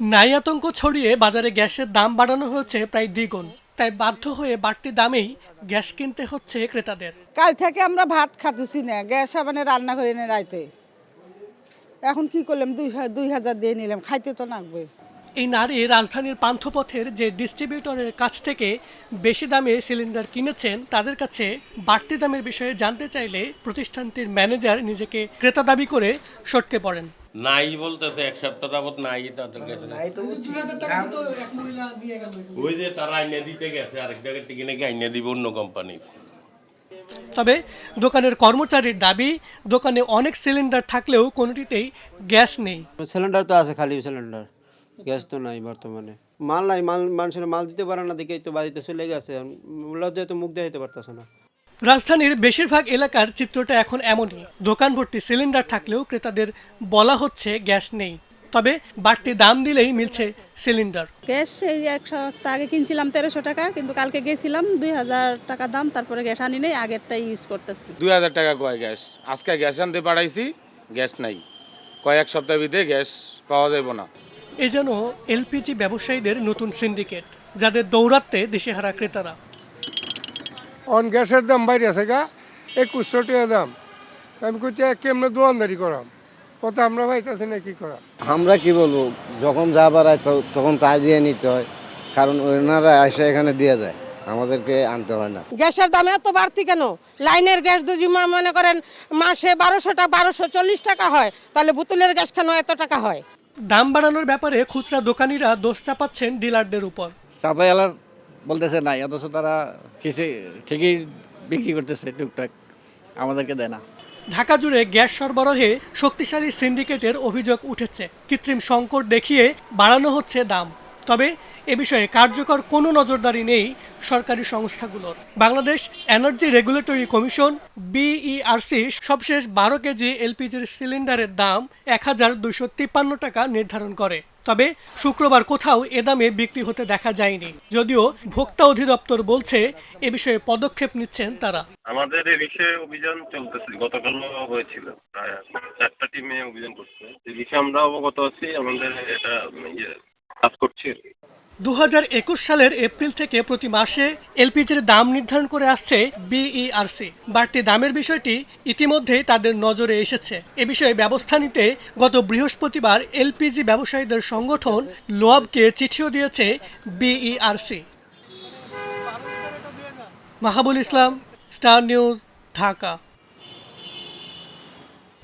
নাই আতঙ্ক ছড়িয়ে বাজারে গ্যাসের দাম বাড়ানো হয়েছে প্রায় দ্বিগুণ। তাই বাধ্য হয়ে বাড়তি দামেই গ্যাস কিনতে হচ্ছে ক্রেতাদের। কাল থেকে আমরা ভাত খাতেছি না, গ্যাস মানে রান্না করি না রাইতে। এখন কি করলাম, 2,000 দিয়ে নিলাম, খাইতে তো লাগবে। এই নারী রাজধানীর পান্থপথের যে ডিস্ট্রিবিউটরের কাছ থেকে বেশি দামে সিলিন্ডার কিনেছেন, তাদের কাছে বাড়তি দামের বিষয়ে জানতে চাইলে প্রতিষ্ঠানটির ম্যানেজার নিজেকে ক্রেতা দাবি করে সটকে পড়েন। নাই বলতেছে, এক সপ্তাহ যাবত নাই তাদের কাছে। ওই যে তারা আইনে দিতে গেছে, আরেক জায়গা থেকে নাকি আইনে দিব অন্য কোম্পানির। তবে দোকানের কর্মচারীর দাবি, দোকানে অনেক সিলিন্ডার থাকলেও কোনোটিতেই গ্যাস নেই। সিলিন্ডার তো আছে, খালি সিলিন্ডার, গ্যাস তো নাই বর্তমানে। মাল নাই, মানুষের মাল দিতে পারে না, দেখেই তো বাড়িতে চলে গেছে। লজ্জায় তো মুখ দেখাইতে পারতেছে না। রাজধানীর বেশিরভাগ এলাকার চিত্রটা এখন এমনই। দোকান ভর্তি সিলিন্ডার থাকলেও ক্রেতাদের বলা হচ্ছে গ্যাস নেই। তবে বাড়তি দাম দিলেই মিলছে সিলিন্ডার। গ্যাস এই 1 সপ্তাহ আগে কিনছিলাম 1300 টাকা, কিন্তু কালকে গেছিলাম 2000 টাকা দাম, তারপরে গ্যাস আনি নেই, আগেরটাই ইউজ করতেছি। 2000 টাকা কয় গ্যাস, আজকে গ্যাস আনতে পাঠাইছি, গ্যাস নাই, কয়েক সপ্তাহ ভিতরে গ্যাস পাওয়া যাবে না। এ যেন এলপিজি ব্যবসায়ীদের নতুন সিন্ডিকেট, যাদের দৌরাত্মে দিশেহারা ক্রেতারা। অন গ্যাসের দাম বাইরে আছে গা 2100 টাকা দাম। আমি কইতে কেমনে দোয়ানদারি করাম, কত আমরা পাইতেছি না, কি করা। আমরা কি বলবো, যখন যা বাড়ায় তখন তাই দিয়ে নিতে হয়, কারণ ওনারা এসে এখানে দিয়ে যায়, আমাদেরকে আনতে হয় না। গ্যাসের দাম এত বাড়তি কেন? লাইনের গ্যাস যদি মনে করেন মাসে 1240 টাকা হয়, তাহলে বোতলের গ্যাস কেন এত টাকা হয়? দাম বাড়ানোর ব্যাপারে খুচরা দোকানিরা দোষ চাপাচ্ছেন ডিলারদের উপর। সাপ্লাইওয়ালা বলতেছে নাই, অথচ তারা ঠিকই বিক্রি করতেছে টুকটাক, আমাদেরকে দেয় না। ঢাকা জুড়ে গ্যাস সরবরাহে শক্তিশালী সিন্ডিকেটের অভিযোগ উঠেছে। কৃত্রিম সংকট দেখিয়ে বাড়ানো হচ্ছে দাম। তবে এ বিষয়ে কার্যকর কোনো নজরদারি নেই সরকারি সংস্থাগুলোর। Bangladesh energy regulatory commission BERC সবশেষ 12 কেজি এলপিজির সিলিন্ডারের দাম 1253 টাকা নির্ধারণ করে। তবে শুক্রবার কোথাও এ দামে বিক্রি হতে দেখা যায়নি, যদিও ভোক্তা অধিদপ্তর বলছে এ বিষয়ে পদক্ষেপ নিচ্ছেন তারা। আমাদের এই বিষয়ে অভিযান চলতেছে, গতকালও হয়েছিল, প্রায় 4টা টিমে অভিযান করছে। এই বিষয়ে আমরা অবগত আছি, আমাদের এটা কাজ করছি। 2021 সালের এপ্রিল থেকে প্রতি মাসে এলপিজির দাম নির্ধারণ করে আসছে বিইআরসি। বাড়তি দামের বিষয়টি ইতিমধ্যেই তাদের নজরে এসেছে। এ বিষয়ে ব্যবস্থা নিতে গত বৃহস্পতিবার এলপিজি ব্যবসায়ীদের সংগঠন লোয়াবকে চিঠিও দিয়েছে বিইআরসি। মাহাবুল ইসলাম, স্টার নিউজ, ঢাকা।